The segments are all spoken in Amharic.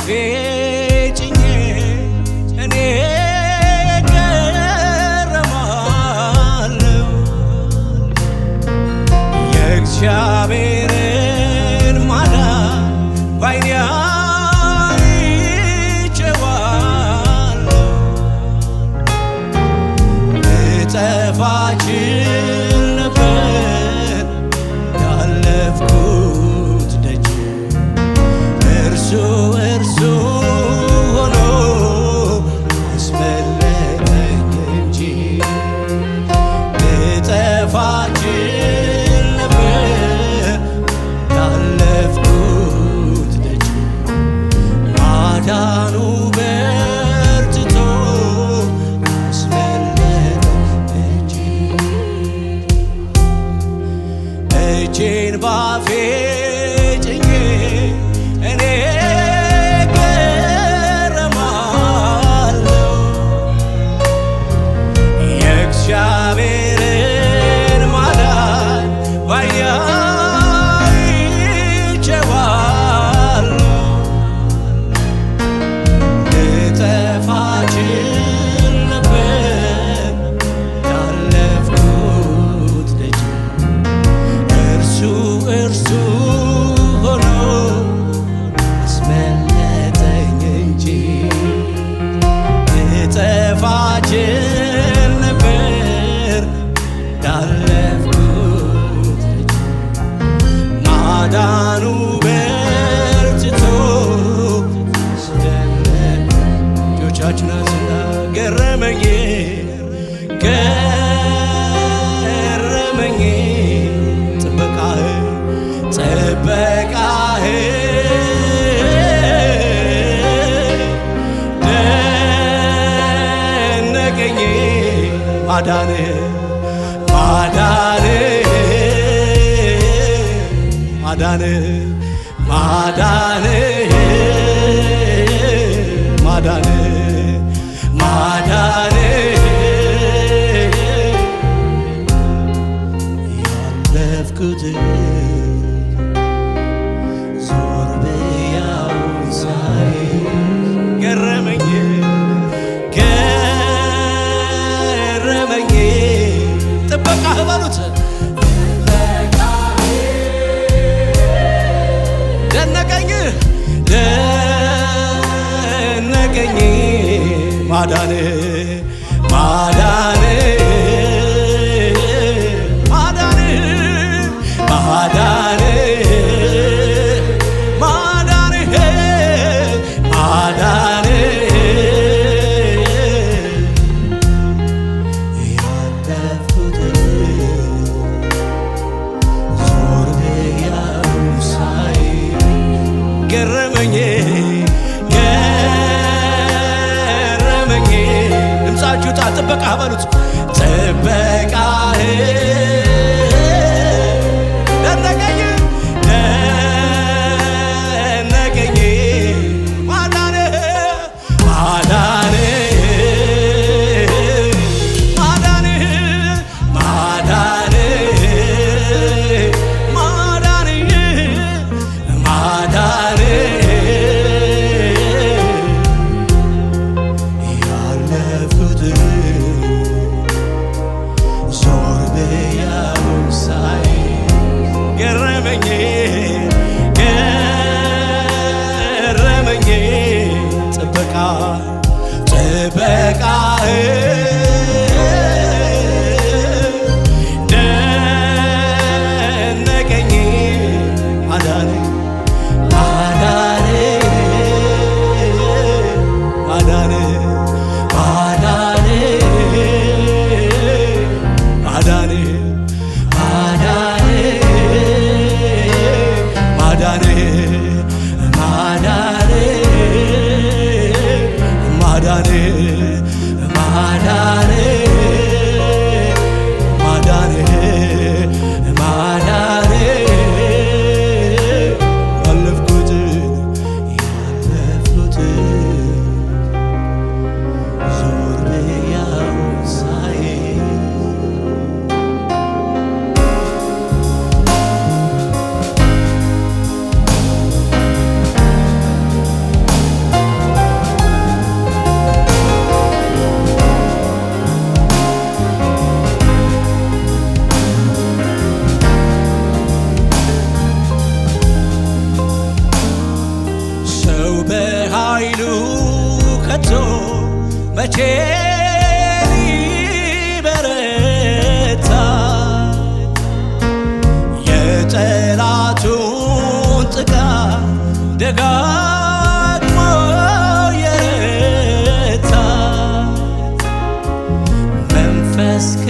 ባፌ ጭኜ እኔ ገረማለሁ የእግዚአብሔርን ማዳን ባይኔ አይቼዋለሁ። ልጠፋ እችል ነበር ያለፍኩት ደጅ እርሱ ሆኖ አስመለጠኝ እንጂ ልጠፋ እችል ነበር ያለፍኩት ደጅ ማዳኑ በርትቶ አስመለጠኝ እንጂ እጄን ባፌ ጭኜ እኔ ገረማለሁ የእግዚአብሔርን ማዳን ባይኔ አይቼዋለሁ። ልጠፋ እችል ነበር ያለፍኩት ደጅ እርሱ ሆኖ አስመለጠኝ እንጂ ልጠፋ እችል ነበር ያለፍኩት ደጅ ማዳኑ በርትቶ አስመለጠኝ። እጆቻችሁን አንሱና ገረመኝ ገረመኝ ጥበቃህ ደነቀኝ ማዳንህ ማዳንህ ማዳንህ ማዳንህ ማዳንህ ያለፍኩት ዞር ብያው ሳይ ገረመኝ ገረመኝ ጥበቃህ በሉት ደነቀኝ ደነቀኝ ማዳንህ ማዳንህ ገረመኝ ገረመኝ ድምፃችሁ ጣ ጥበቃህ በሉት ጥበቃህ ደነቀኝ ደነቀኝ ማዳንህ ማዳንህ ማዳንህ ማዳንህ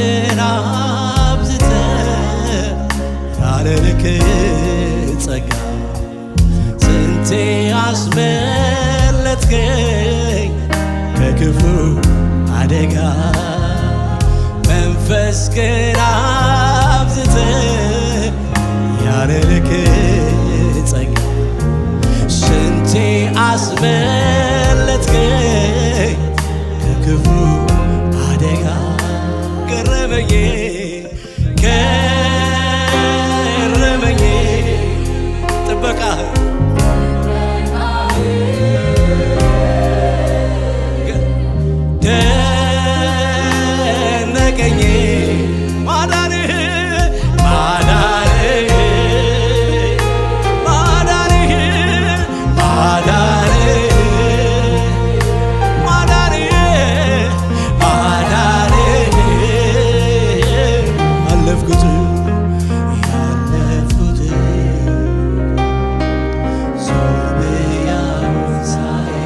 መመስገን አብዝተህ ያለ ልክ ጸጋ ስንቴ አስመለጥከኝ ከክፉ አደጋ መንፈስህን አብዝተህ ያለ ልክ ጸጋ ስንቴ አስመለጥከኝ ከክፉ አደጋ ገረመኝ ገረመኝ ጥበቃህ ደነቀኝ ማዳንህ ማዳንህ ማዳንህ ማዳንህ ማዳንህ ማዳንህ አለፍኩት ያለፍኩት ሶብያውን ሳይ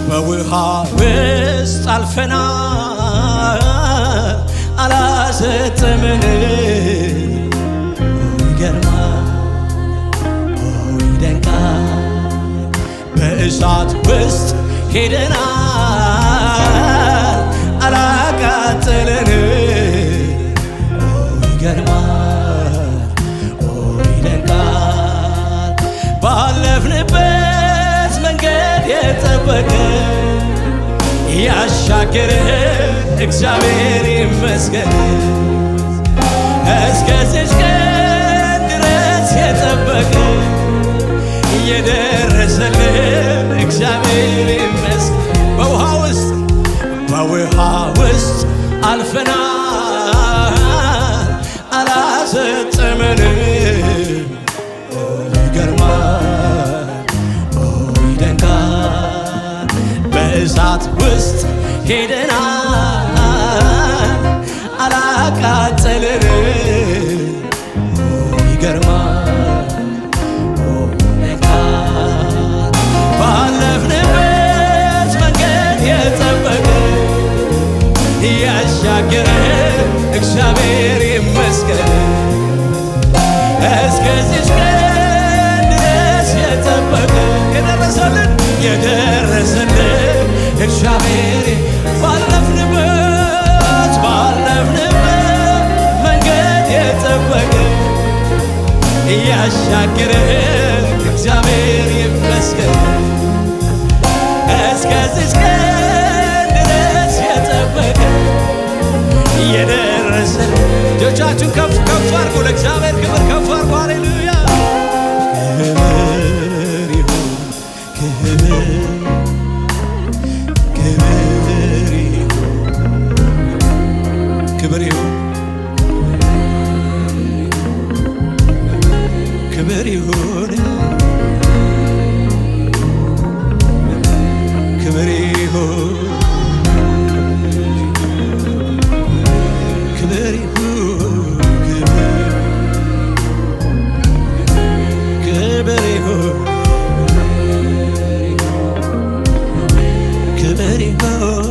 በውሃ ውስጥ አልፈናል አላሰጠመንም። ይገርማል ይደንቃል። በእሳት ውስጥ ሄደናል አላቃጠለንም። ይገርማል ይደንቃል። ባለፍንበት መንገድ የጠበቀ ያሻገረ እግዚአብሔር ይመስገን። እስከዚች ቀን ድረስ የጠበቀ የደረሰልን እግዚአብሔር ይመስገን። በውሃ ውስጥ አልፈናል አላሰጠመንም። ይገርማል ይደንቃል። በእሳት ውስጥ ሄደናል አላቃጠለንም። ይገርማል ይደንቃል። ባለፍንበት መንገድ የጠበቀ ያሻገረ እግዚአብሔር ይመስገን። እስከዚች ቀን ድረስ የጠበቀ የደረሰልን እግዚአብሔር ባለፍንበት መንገድ የጠበቀ ያሻገረ እግዚአብሔር ይመስገን። እስከዚች ቀን ድረስ የጠበቀ የደረሰልን እጆቻችሁን ከፍ ከፍ አድርጉ፣ ለእግዚአብሔር ክብር ከፍ አድርጉ። ሃሌሉያ ክብር ይሁን ክብር ይሁን ክብር ይሁን ክብር ይሁን ክብር ይሁን ክብር ይሁን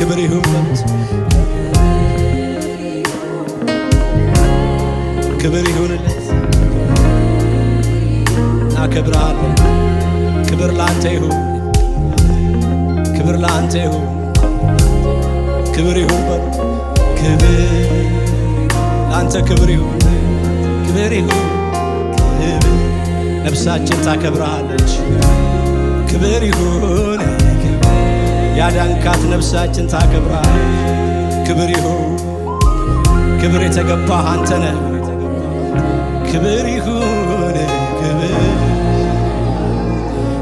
ክብር ይሁን፣ ክብር ይሁንለት። አከብርሃለሁ። ክብር ላንተ ይሁን፣ ክብር ላንተ ይሁን፣ ክብር ይሁን በሉ። ክብር ላንተ ክብር ይሁን፣ ክብር ይሁን፣ ክብር ነፍሳችን ታከብርሃለች። ክብር ይሁን፣ ያዳንካት ነፍሳችን ታከብርሃለች። ክብር ይሁን፣ ክብር የተገባህ አንተ ነህ። ክብር ይሁን፣ ክብር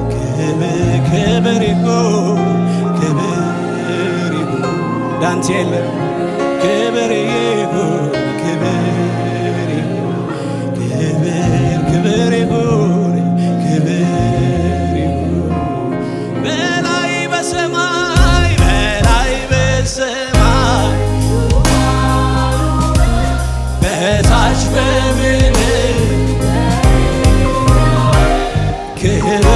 ክብር ክብር ይሁን፣ ክብር ይሁን ዳንተ የለም። ክብር ይሁን፣ ክብር ይሁን፣ ክብር ክብር ይሁን፣ ክብር ይሁን በላይ በሰማይ በላይ በሰማይ በታች በምድር ክብር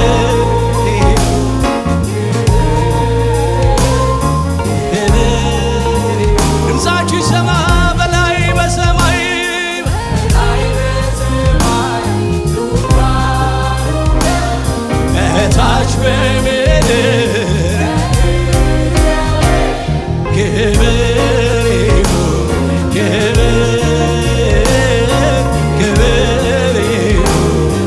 ድምፃችሁ ይሰማ። በላይ በሰማይ በታች በምድር ክብር ይሁን፣ ክብር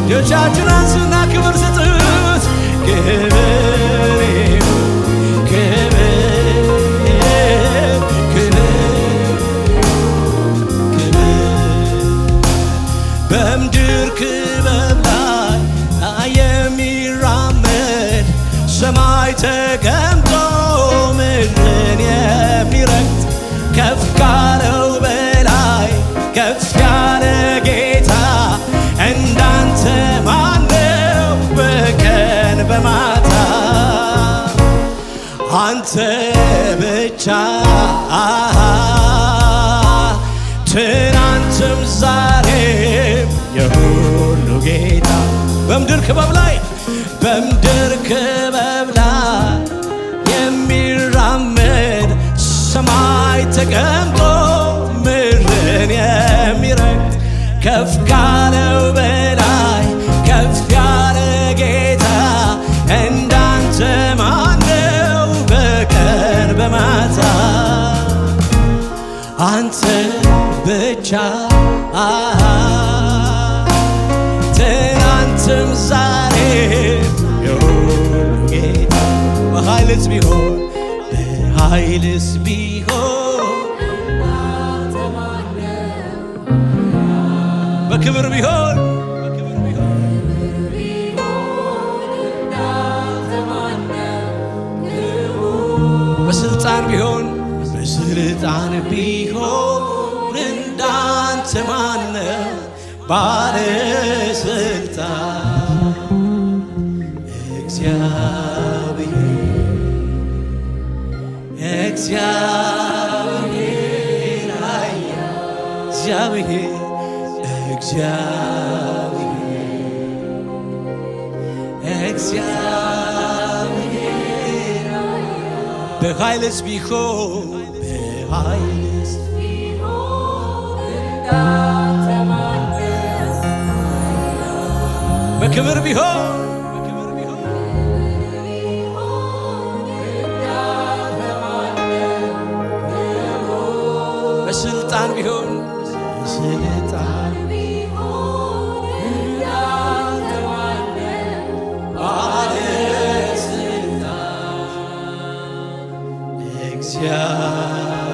እጆቻችሁን አንሱና ክብር ስጡት። ክብር ይሁን፣ በምድር ክበብ ላይ የሚራመድ ሰማይ ተቀምጦ ምድርን የሚረግጥ ከፍ ካለው በላይ ከፍ ያለ ጌታ እንዳንተ ማነው? በቀን በማታ አንተ ብቻ ትናንትም ዛሬም የሁሉ ጌታ በምድር ክበብ ላይ በምድር ክበብ ላይ የሚራመድ ሰማይ ተቀምጦ ምድርን የሚረግጥ ከፍ ካለው በላይ ከፍ ያለ ጌታ እንዳንተ ማነው? በቀን በማታ አንተ ብቻ ትናንትም ዛሬም የሁሉ ጌታ በኃይልስ ቢሆን በኃይልስ ቢሆን በክብር ቢሆን በስልጣን ቢሆን በስልጣን ቢሆን እንዳንተ ማነው? ባለስልጣን እግዚአብሔር እግዚአብሔር እግዚአብሔር በኃይልስ ቢሆን በኃይልስ በክብር ቢሆን በስልጣን ቢሆን በስልጣን ባለስልጣን እግዚአብሔር